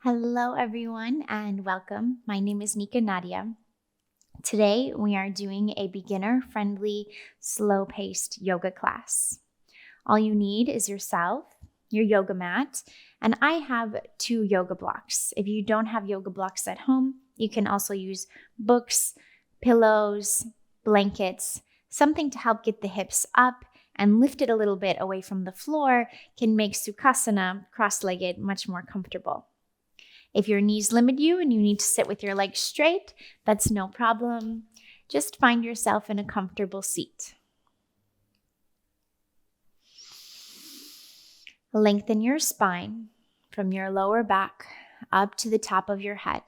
Hello everyone and welcome. My name is NikkaNadia. Today we are doing a beginner-friendly, slow-paced yoga class. All you need is yourself, your yoga mat, and I have 2 yoga blocks. If you don't have yoga blocks at home, you can also use books, pillows, blankets. Something to help get the hips up and lift it a little bit away from the floor can make sukhasana, cross-legged, much more comfortable. If your knees limit you and you need to sit with your legs straight, that's no problem. Just find yourself in a comfortable seat. Lengthen your spine from your lower back up to the top of your head.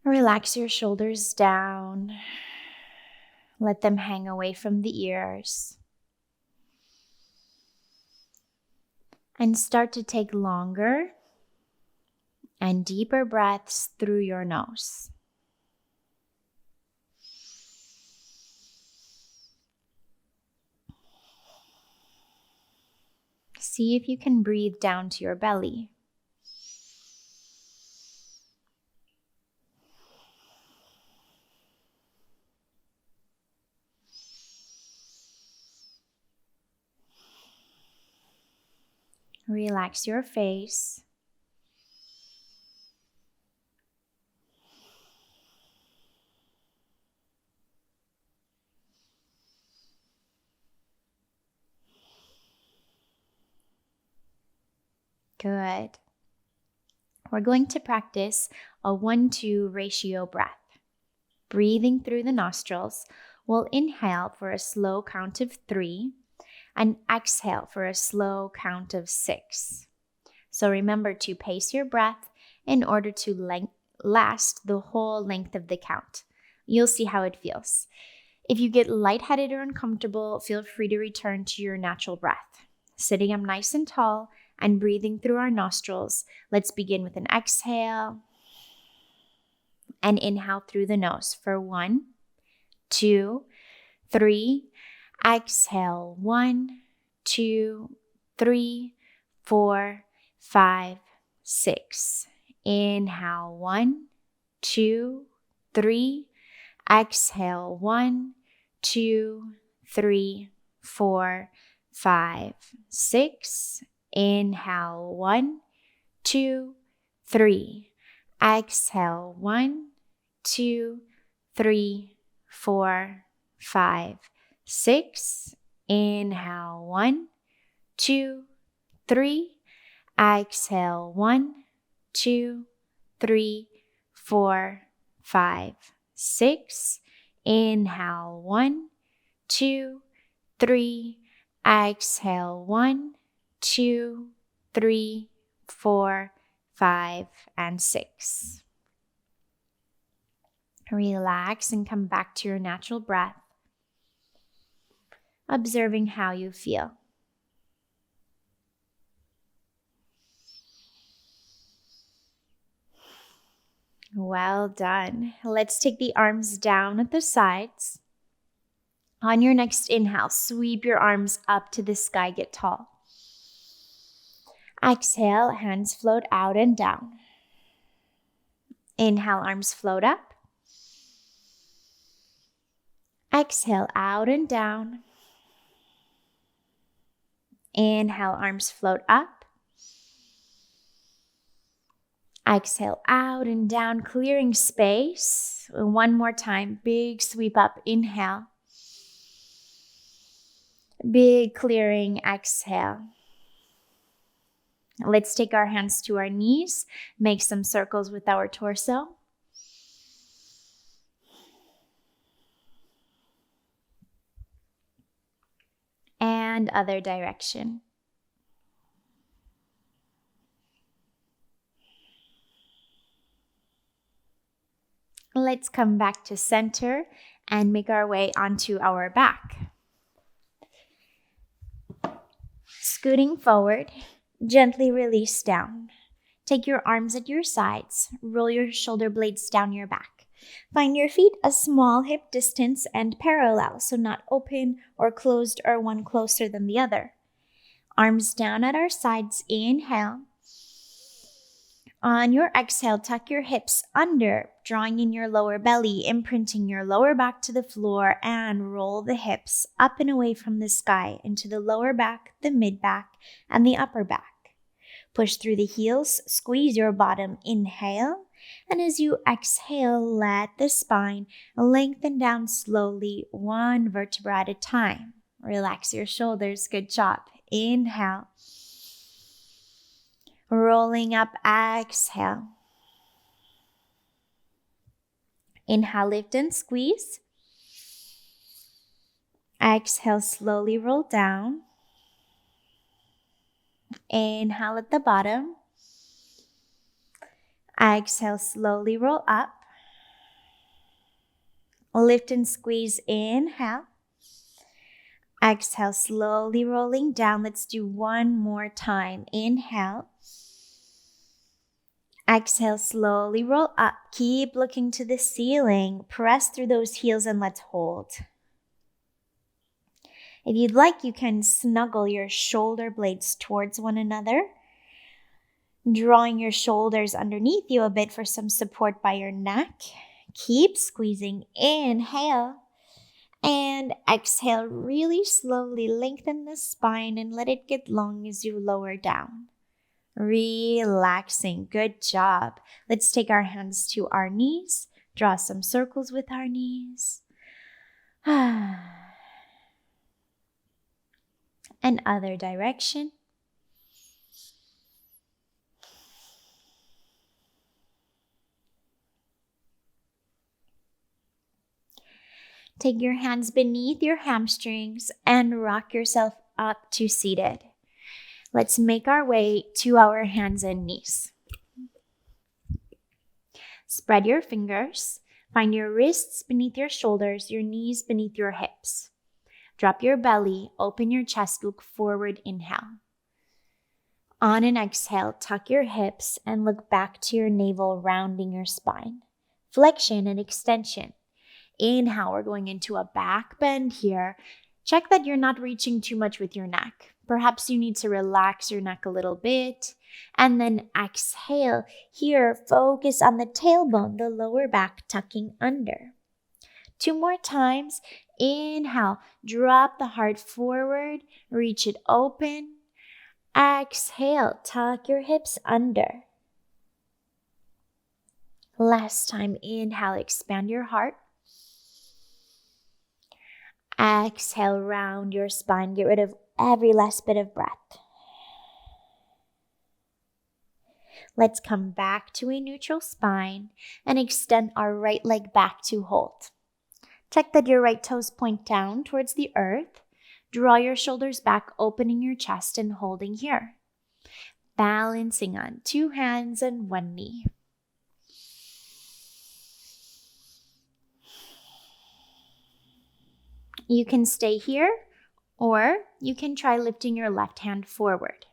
Relax your shoulders down. Let them hang away from the ears. And start to take longer and deeper breaths through your nose. See if you can breathe down to your belly. Relax your face. Good. We're going to practice a 1-2 ratio breath. Breathing through the nostrils, we'll inhale for a slow count of 3 and exhale for a slow count of 6. So remember to pace your breath in order to last the whole length of the count. You'll see how it feels. If you get lightheaded or uncomfortable, feel free to return to your natural breath. Sitting up nice and tall and breathing through our nostrils, let's begin with an exhale and inhale through the nose for 1, 2, 3. Exhale 1, 2, 3, 4, 5, 6. Inhale 1, 2, 3. Exhale 1, 2, 3, 4, 5, 6. Inhale 1, 2, 3. Exhale 1, 2, 3, 4, 5, 6. Inhale 1, 2, 3. Exhale 1, 2, 3, 4, 5, 6. Inhale 1, 2, 3. Exhale 1, 2, 3, 4, 5, and 6. Relax and come back to your natural breath, observing how you feel. Well done. Let's take the arms down at the sides. On your next inhale, sweep your arms up to the sky, get tall. Exhale, hands float out and down. Inhale, arms float up. Exhale, out and down. Inhale, arms float up. Exhale, out and down, clearing space. One more time, big sweep up, inhale. Big clearing, exhale. Let's take our hands to our knees, make some circles with our torso. And other direction. Let's come back to center and make our way onto our back. Scooting forward, gently release down. Take your arms at your sides, roll your shoulder blades down your back. Find your feet a small hip distance and parallel, so not open or closed or one closer than the other. Arms down at our sides. Inhale. On your exhale, tuck your hips under, drawing in your lower belly, imprinting your lower back to the floor, and roll the hips up and away from the sky into the lower back, the mid back, and the upper back. Push through the heels, squeeze your bottom. Inhale. And as you exhale, let the spine lengthen down slowly, one vertebra at a time. Relax your shoulders. Good job. Inhale. Rolling up, exhale. Inhale, lift and squeeze. Exhale, slowly roll down. Inhale at the bottom. Exhale, slowly roll up. Lift and squeeze. Inhale. Exhale, slowly rolling down. Let's do one more time. Inhale. Exhale, slowly roll up. Keep looking to the ceiling. Press through those heels and let's hold. If you'd like, you can snuggle your shoulder blades towards one another, drawing your shoulders underneath you a bit for some support by your neck. Keep squeezing. Inhale. And exhale, really slowly lengthen the spine and let it get long as you lower down. Relaxing. Good job. Let's take our hands to our knees. Draw some circles with our knees. And other direction. Take your hands beneath your hamstrings and rock yourself up to seated. Let's make our way to our hands and knees. Spread your fingers. Find your wrists beneath your shoulders, your knees beneath your hips. Drop your belly, open your chest, look forward, inhale. On an exhale, tuck your hips and look back to your navel, rounding your spine. Flexion and extension. Inhale, we're going into a back bend here. Check that you're not reaching too much with your neck. Perhaps you need to relax your neck a little bit. And then exhale. Here, focus on the tailbone, the lower back tucking under. 2 more times. Inhale, drop the heart forward, reach it open. Exhale, tuck your hips under. Last time, inhale, expand your heart. Exhale, round your spine. Get rid of every last bit of breath. Let's come back to a neutral spine and extend our right leg back to hold. Check that your right toes point down towards the earth. Draw your shoulders back, opening your chest and holding here. Balancing on 2 hands and 1 knee. You can stay here, or you can try lifting your left hand forward.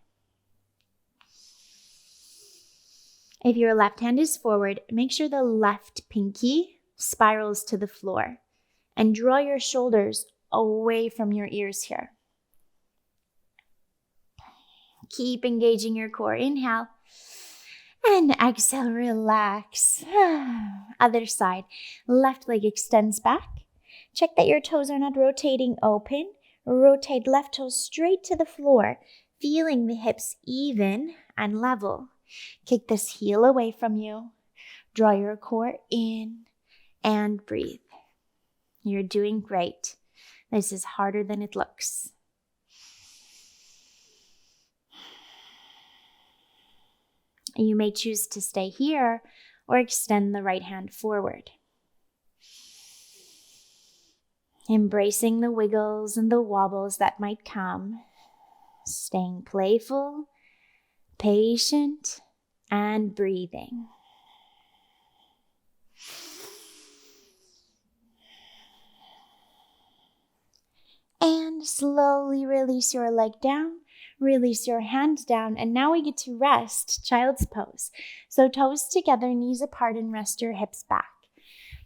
If your left hand is forward, make sure the left pinky spirals to the floor and draw your shoulders away from your ears here. Keep engaging your core. Inhale and exhale, relax. Other side, left leg extends back. Check that your toes are not rotating open. Rotate left toes straight to the floor, feeling the hips even and level. Kick this heel away from you. Draw your core in and breathe. You're doing great. This is harder than it looks. You may choose to stay here or extend the right hand forward. Embracing the wiggles and the wobbles that might come. Staying playful, patient, and breathing. And slowly release your leg down, release your hands down, and now we get to rest, child's pose. So toes together, knees apart, and rest your hips back.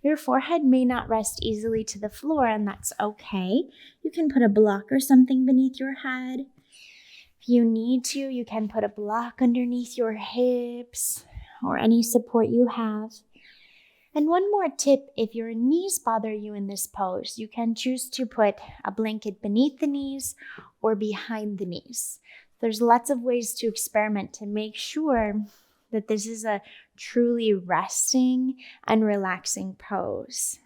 Your forehead may not rest easily to the floor, and that's okay. You can put a block or something beneath your head. If you need to, you can put a block underneath your hips or any support you have. And one more tip, if your knees bother you in this pose, you can choose to put a blanket beneath the knees or behind the knees. There's lots of ways to experiment to make sure that this is a truly resting and relaxing pose.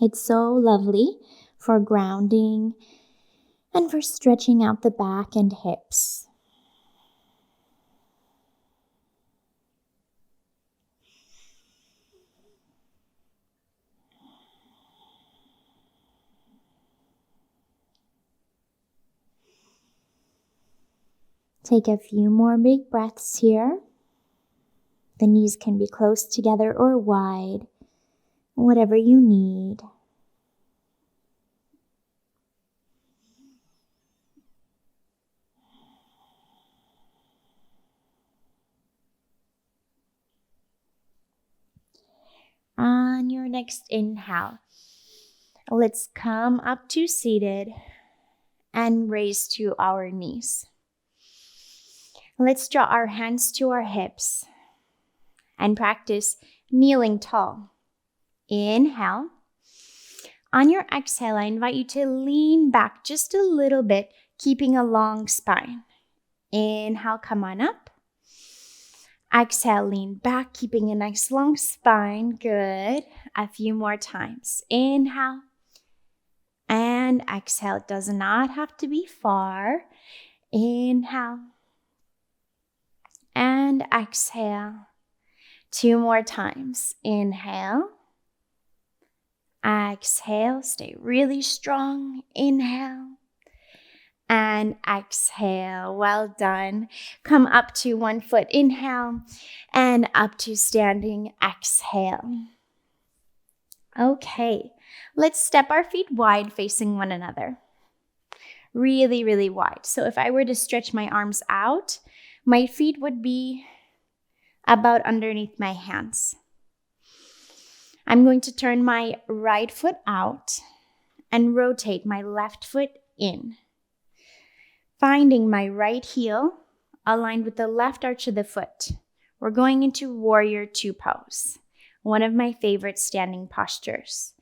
It's so lovely for grounding and for stretching out the back and hips. Take a few more big breaths here. The knees can be close together or wide, whatever you need. On your next inhale, let's come up to seated and raise to our knees. Let's draw our hands to our hips and practice kneeling tall. Inhale. On your exhale, I invite you to lean back just a little bit, keeping a long spine. Inhale, come on up. Exhale, lean back, keeping a nice long spine. Good. A few more times. Inhale and exhale. It does not have to be far. Inhale and exhale. 2 more times. Inhale. Exhale. Stay really strong. Inhale. And exhale. Well done. Come up to one foot. Inhale. And up to standing. Exhale. Okay. Let's step our feet wide facing one another. Really, really wide. So if I were to stretch my arms out, my feet would be about underneath my hands. I'm going to turn my right foot out and rotate my left foot in. Finding my right heel aligned with the left arch of the foot. We're going into Warrior Two pose, one of my favorite standing postures.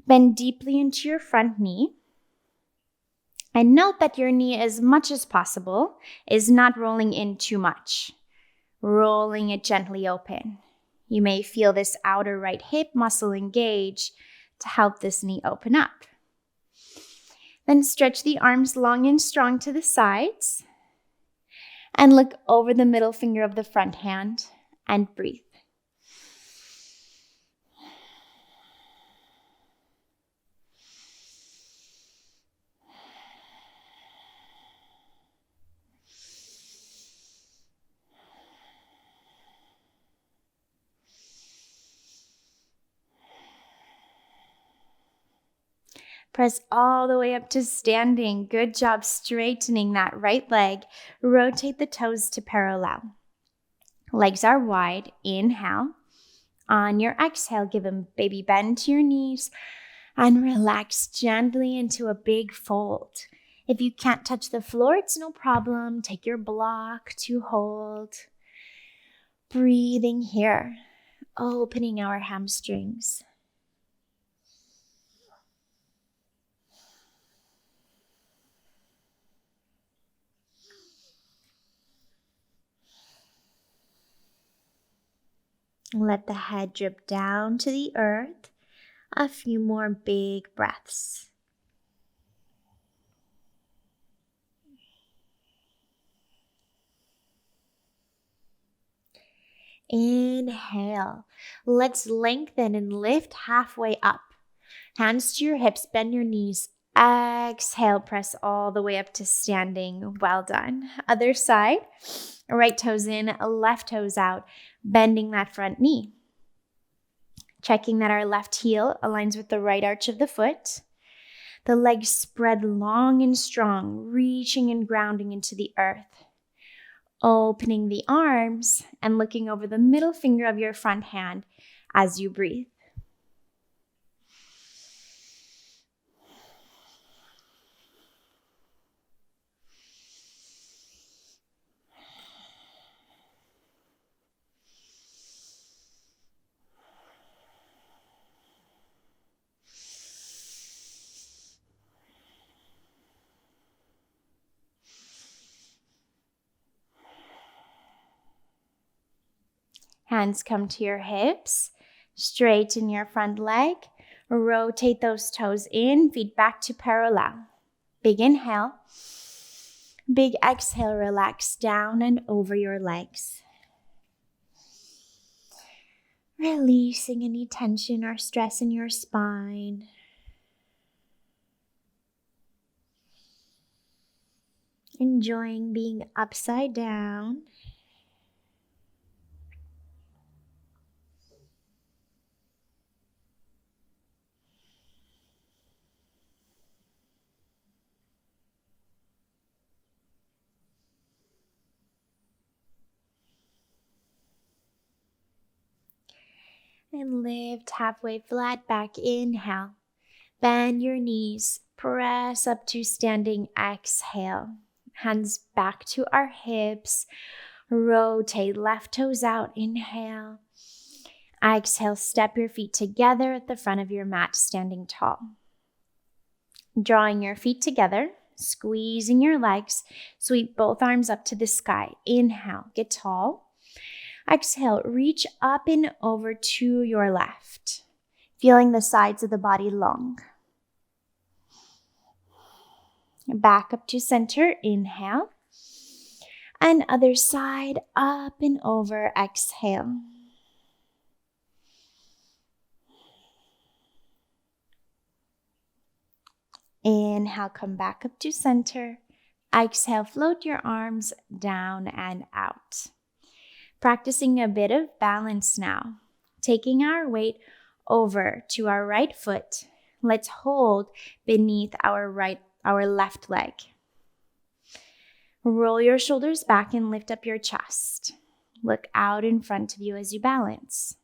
Bend deeply into your front knee. And note that your knee, as much as possible, is not rolling in too much. Rolling it gently open. You may feel this outer right hip muscle engage to help this knee open up. Then stretch the arms long and strong to the sides and look over the middle finger of the front hand and breathe. Press all the way up to standing. Good job straightening that right leg. Rotate the toes to parallel. Legs are wide. Inhale. On your exhale, give a baby bend to your knees and relax gently into a big fold. If you can't touch the floor, it's no problem. Take your block to hold. Breathing here. Opening our hamstrings. Let the head drip down to the earth. A few more big breaths. Inhale. Let's lengthen and lift halfway up. Hands to your hips, bend your knees. Exhale, press all the way up to standing. Well done. Other side. Right toes in, left toes out, bending that front knee. Checking that our left heel aligns with the right arch of the foot. The legs spread long and strong, reaching and grounding into the earth. Opening the arms and looking over the middle finger of your front hand as you breathe. Hands come to your hips. Straighten your front leg. Rotate those toes in, feet back to parallel. Big inhale. Big exhale, relax down and over your legs. Releasing any tension or stress in your spine. Enjoying being upside down. And lift halfway flat back. Inhale. Bend your knees. Press up to standing. Exhale. Hands back to our hips. Rotate left toes out. Inhale. Exhale. Step your feet together at the front of your mat, standing tall. Drawing your feet together. Squeezing your legs. Sweep both arms up to the sky. Inhale. Get tall. Exhale, reach up and over to your left, feeling the sides of the body long. Back up to center, inhale. And other side, up and over, exhale. Inhale, come back up to center. Exhale, float your arms down and out. Practicing a bit of balance now. Taking our weight over to our right foot. Let's hold beneath our left leg. Roll your shoulders back and lift up your chest. Look out in front of you as you balance.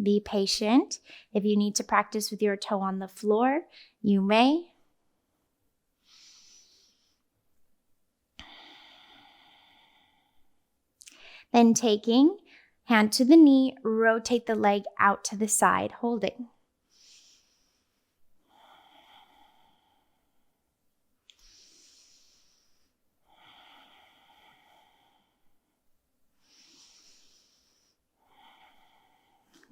Be patient. If you need to practice with your toe on the floor, you may. Then taking hand to the knee, rotate the leg out to the side, holding.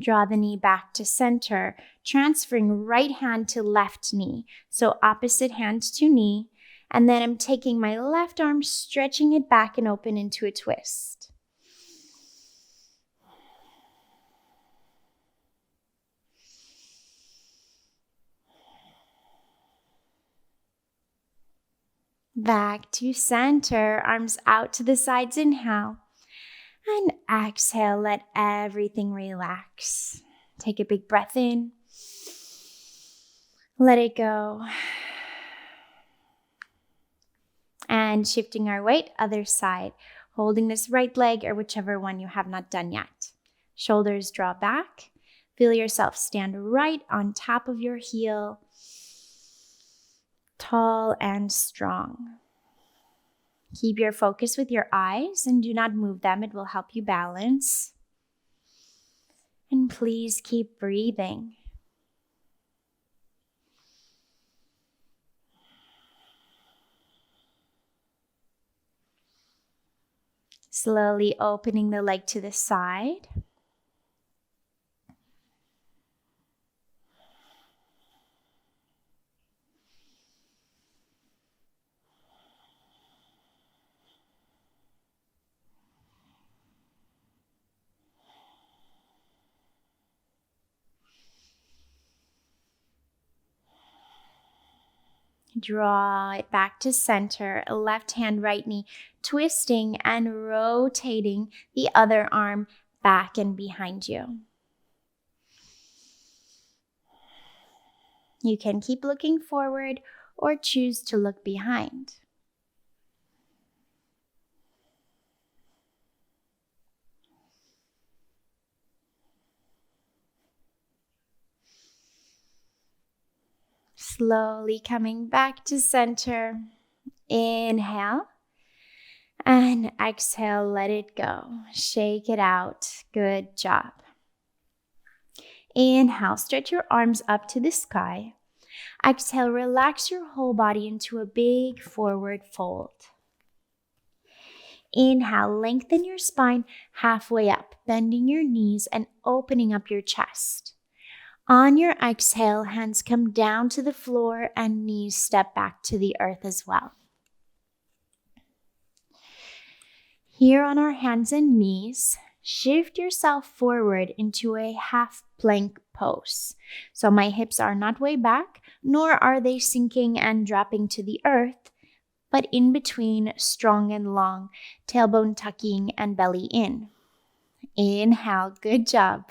Draw the knee back to center, transferring right hand to left knee. So opposite hand to knee. And then I'm taking my left arm, stretching it back and open into a twist. Back to center, arms out to the sides, inhale. And exhale, let everything relax. Take a big breath in. Let it go. And shifting our weight, other side. Holding this right leg or whichever one you have not done yet. Shoulders draw back. Feel yourself stand right on top of your heel. Tall and strong. Keep your focus with your eyes and do not move them. It will help you balance. And please keep breathing. Slowly opening the leg to the side. Draw it back to center, left hand, right knee, twisting and rotating the other arm back and behind you. You can keep looking forward or choose to look behind. Slowly coming back to center. Inhale. And exhale, let it go. Shake it out. Good job. Inhale, stretch your arms up to the sky. Exhale, relax your whole body into a big forward fold. Inhale, lengthen your spine halfway up, bending your knees and opening up your chest. On your exhale, hands come down to the floor and knees step back to the earth as well. Here on our hands and knees, shift yourself forward into a half plank pose. So my hips are not way back, nor are they sinking and dropping to the earth, but in between, strong and long, tailbone tucking and belly in. Inhale, good job.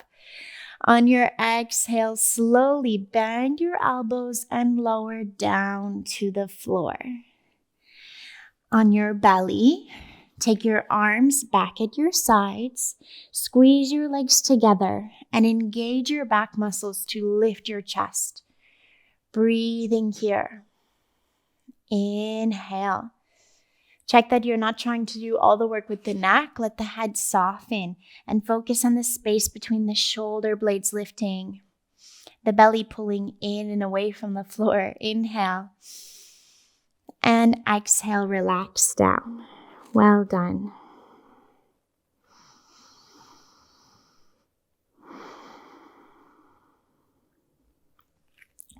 On your exhale, slowly bend your elbows and lower down to the floor. On your belly, take your arms back at your sides, squeeze your legs together, and engage your back muscles to lift your chest. Breathing here. Inhale. Check that you're not trying to do all the work with the neck. Let the head soften and focus on the space between the shoulder blades lifting, the belly pulling in and away from the floor. Inhale. And exhale, relax down. Well done.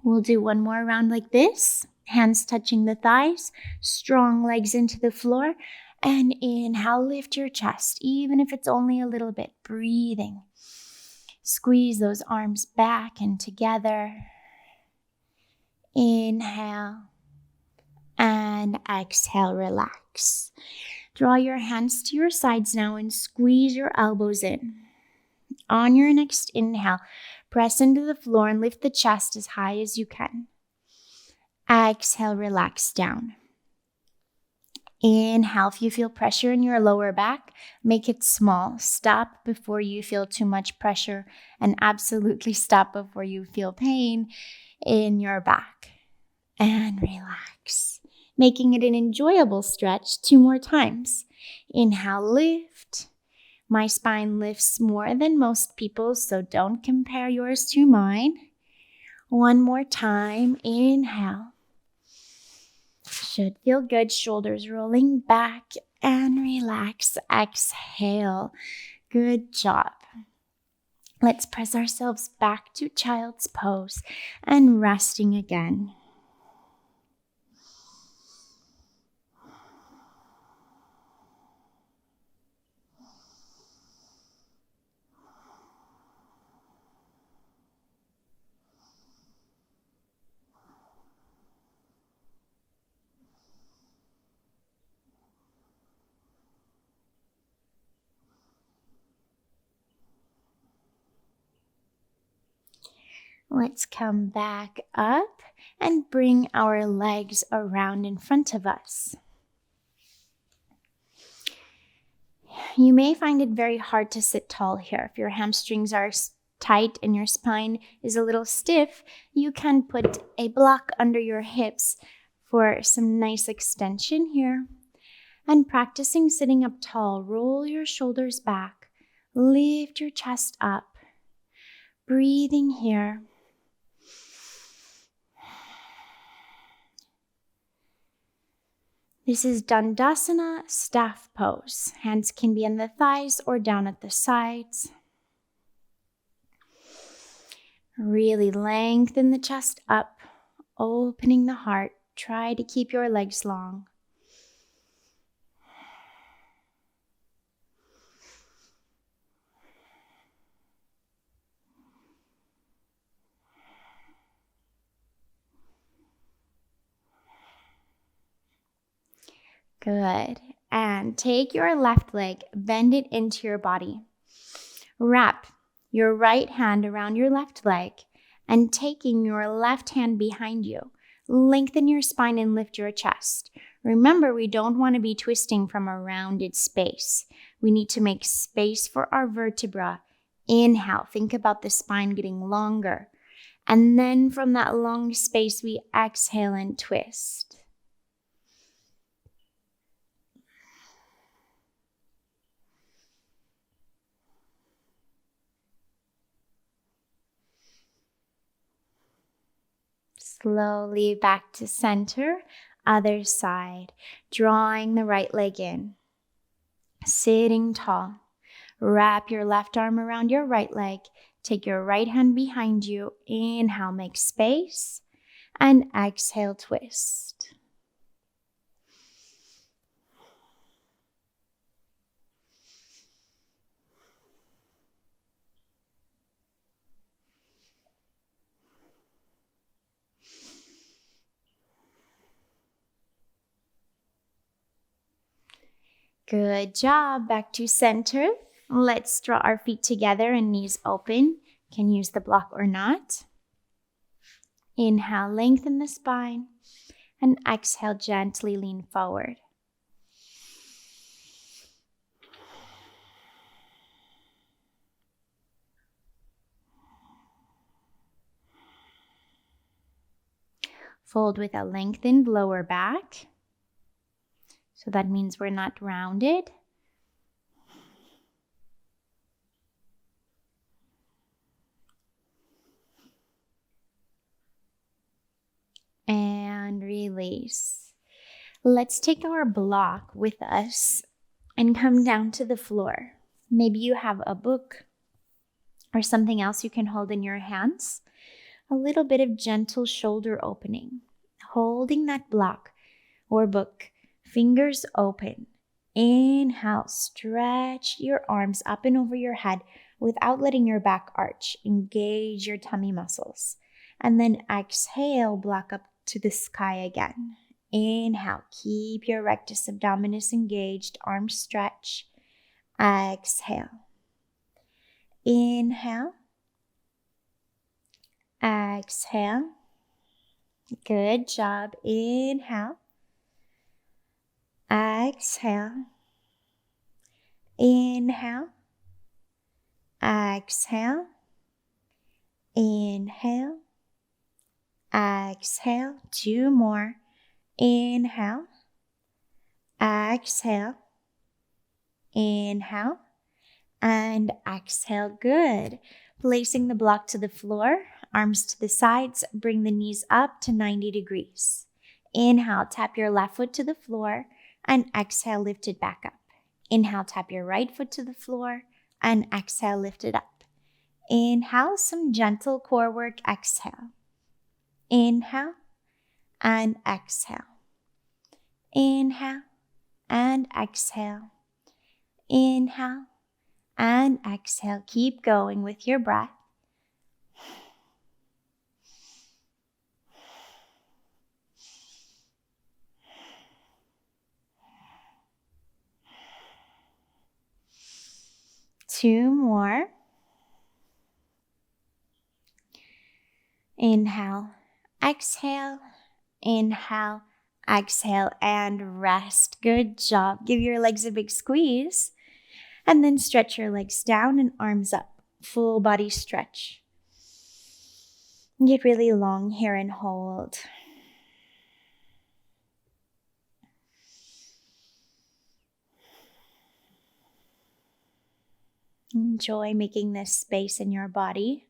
We'll do one more round like this. Hands touching the thighs, strong legs into the floor, and inhale, lift your chest, even if it's only a little bit. Breathing. Squeeze those arms back and together. Inhale, and exhale, relax. Draw your hands to your sides now and squeeze your elbows in. On your next inhale, press into the floor and lift the chest as high as you can. Exhale, relax down. Inhale, if you feel pressure in your lower back, make it small. Stop before you feel too much pressure, and absolutely stop before you feel pain in your back. And relax, making it an enjoyable stretch 2 more times. Inhale, lift. My spine lifts more than most people, so don't compare yours to mine. 1 more time. Inhale. Should feel good. Shoulders rolling back and relax. Exhale. Good job. Let's press ourselves back to child's pose and resting again. Let's come back up and bring our legs around in front of us. You may find it very hard to sit tall here. If your hamstrings are tight and your spine is a little stiff, you can put a block under your hips for some nice extension here. And practicing sitting up tall, roll your shoulders back, lift your chest up, breathing here. This is Dandasana staff pose. Hands can be on the thighs or down at the sides. Really lengthen the chest up, opening the heart. Try to keep your legs long. Good. And take your left leg, bend it into your body. Wrap your right hand around your left leg and taking your left hand behind you. Lengthen your spine and lift your chest. Remember, we don't want to be twisting from a rounded space. We need to make space for our vertebra. Inhale, think about the spine getting longer. And then from that long space, we exhale and twist. Slowly back to center, other side, drawing the right leg in. Sitting tall. Wrap your left arm around your right leg. Take your right hand behind you. Inhale, make space. And exhale, twist. Good job. Back to center. Let's draw our feet together and knees open. Can use the block or not. Inhale, lengthen the spine. And exhale, gently lean forward. Fold with a lengthened lower back. So that means we're not rounded. And release. Let's take our block with us and come down to the floor. Maybe you have a book or something else you can hold in your hands. A little bit of gentle shoulder opening. Holding that block or book, fingers open. Inhale, stretch your arms up and over your head without letting your back arch. Engage your tummy muscles. And then exhale, block up to the sky again. Inhale, keep your rectus abdominis engaged, arms stretch. Exhale. Inhale. Exhale. Good job. Inhale. Exhale. Inhale. Exhale. Inhale. Exhale. Two more. Inhale. Exhale. Inhale. And exhale. Good. Placing the block to the floor, arms to the sides, bring the knees up to 90 degrees. Inhale, tap your left foot to the floor, and exhale, lift it back up. Inhale, tap your right foot to the floor, and exhale, lift it up. Inhale, some gentle core work, exhale. Inhale, and exhale. Inhale, and exhale. Inhale, and exhale. Keep going with your breath. Two more. Inhale, exhale, inhale, exhale, and rest. Good job. Give your legs a big squeeze. And then stretch your legs down and arms up. Full body stretch. Get really long here and hold. Enjoy making this space in your body.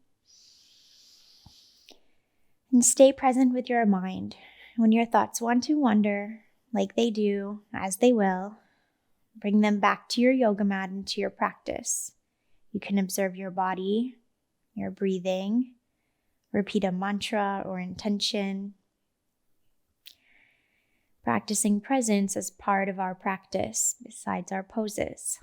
And stay present with your mind. When your thoughts want to wander, like they do, as they will, bring them back to your yoga mat and to your practice. You can observe your body, your breathing, repeat a mantra or intention. Practicing presence as part of our practice, besides our poses.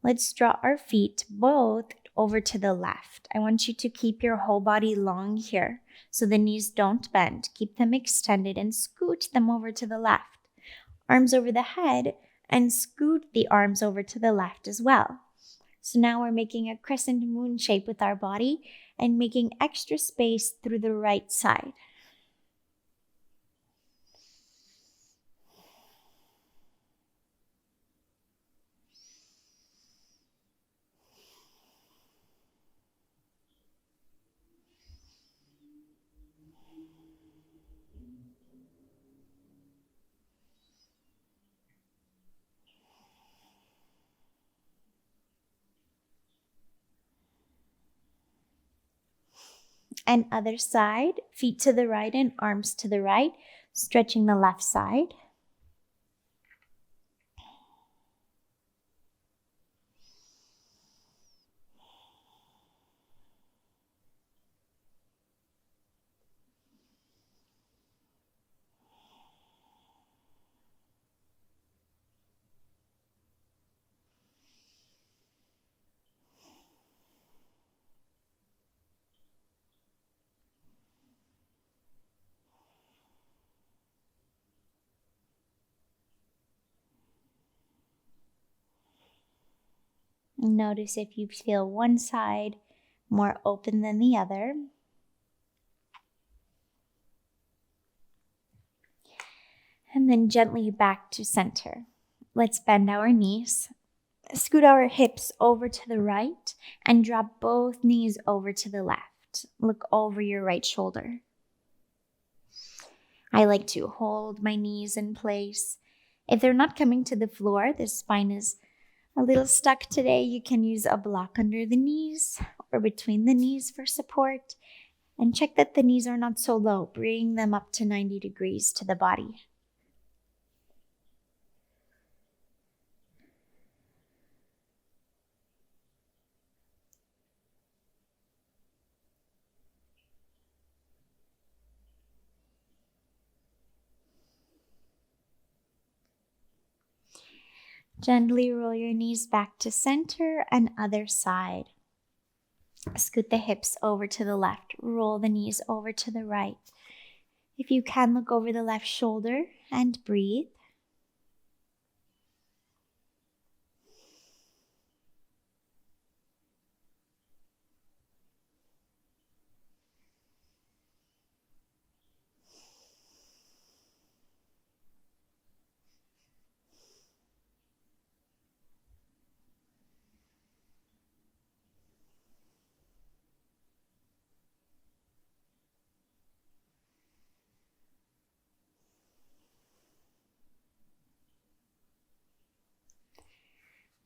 Let's draw our feet both over to the left. I want you to keep your whole body long here so the knees don't bend. Keep them extended and scoot them over to the left. Arms over the head and scoot the arms over to the left as well. So now we're making a crescent moon shape with our body and making extra space through the right side. And other side, feet to the right and arms to the right, stretching the left side. Notice if you feel one side more open than the other. And then gently back to center. Let's bend our knees. Scoot our hips over to the right and drop both knees over to the left. Look over your right shoulder. I like to hold my knees in place. If they're not coming to the floor, the spine is a little stuck today, you can use a block under the knees or between the knees for support. And check that the knees are not so low. Bring them up to 90 degrees to the body. Gently roll your knees back to center and other side. Scoot the hips over to the left. Roll the knees over to the right. If you can, look over the left shoulder and breathe.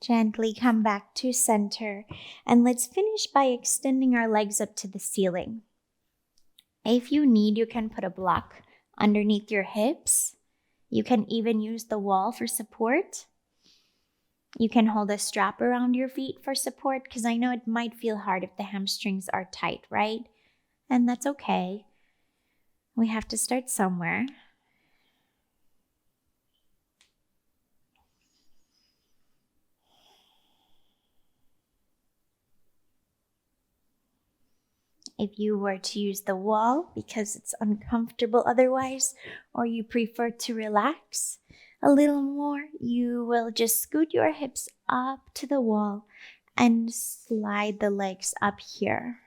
Gently come back to center, and let's finish by extending our legs up to the ceiling. If you need, you can put a block underneath your hips. You can even use the wall for support. You can hold a strap around your feet for support, because I know it might feel hard if the hamstrings are tight, right? And that's okay. We have to start somewhere. If you were to use the wall because it's uncomfortable otherwise, or you prefer to relax a little more, you will just scoot your hips up to the wall and slide the legs up here.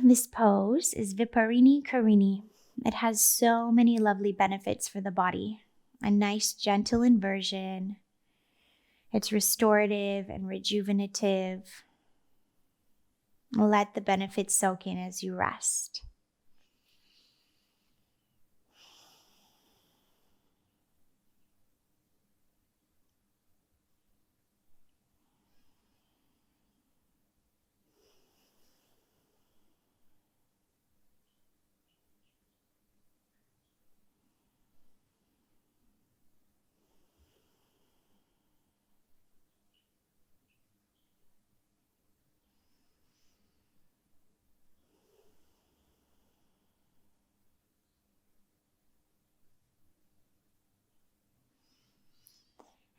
This pose is Viparini Karini. It has so many lovely benefits for the body. A nice gentle inversion. It's restorative and rejuvenative. Let the benefits soak in as you rest.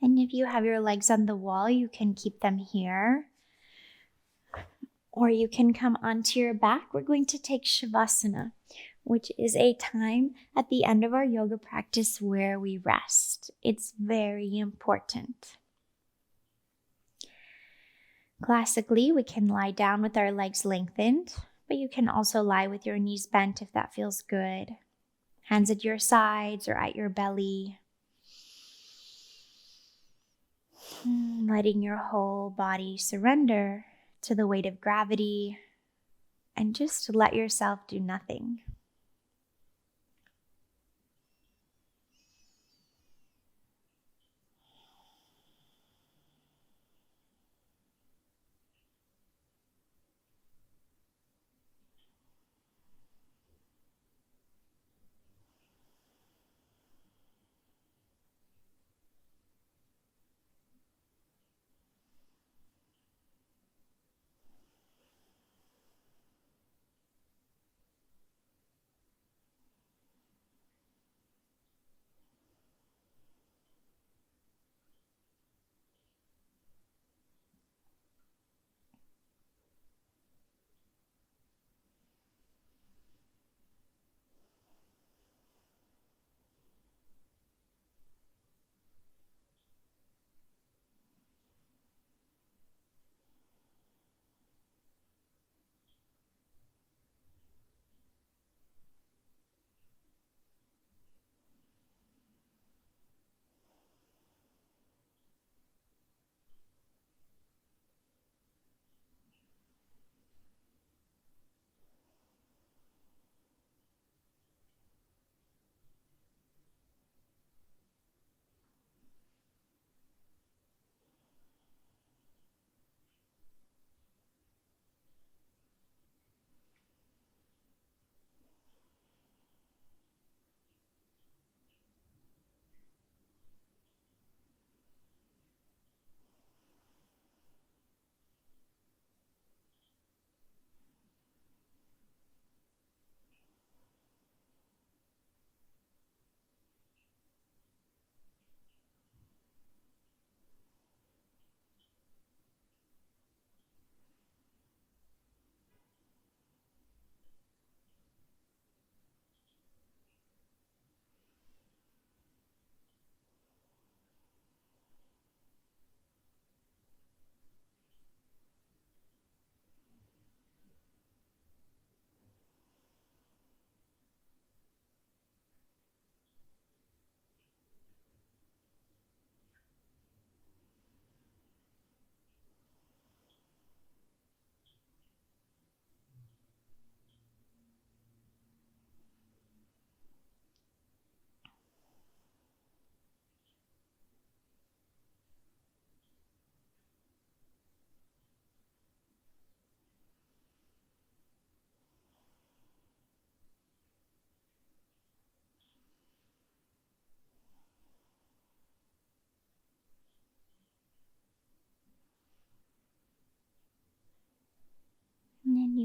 And if you have your legs on the wall, you can keep them here. Or you can come onto your back. We're going to take Shavasana, which is a time at the end of our yoga practice where we rest. It's very important. Classically, we can lie down with our legs lengthened, but you can also lie with your knees bent if that feels good. Hands at your sides or at your belly. Letting your whole body surrender to the weight of gravity and just let yourself do nothing.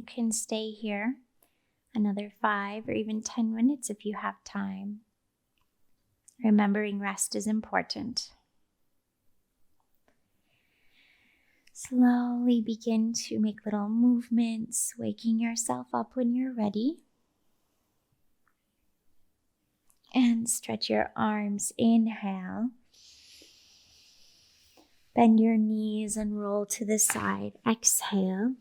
can stay here another 5 or even 10 minutes if you have time. Remembering rest is important. Slowly begin to make little movements, waking yourself up when you're ready. And stretch your arms. Inhale. Bend your knees and roll to the side. Exhale.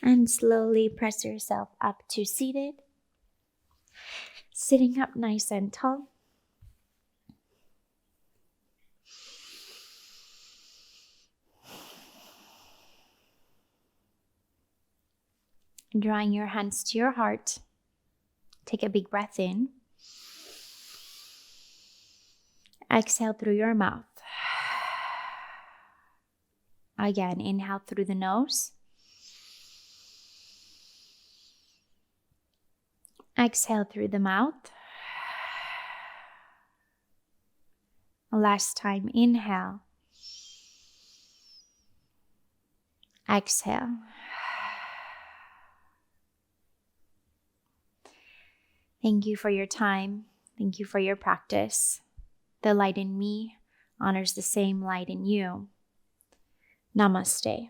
And slowly press yourself up to seated. Sitting up nice and tall. Drawing your hands to your heart. Take a big breath in. Exhale through your mouth. Again, inhale through the nose. Exhale through the mouth. Last time, inhale. Exhale. Thank you for your time. Thank you for your practice. The light in me honors the same light in you. Namaste.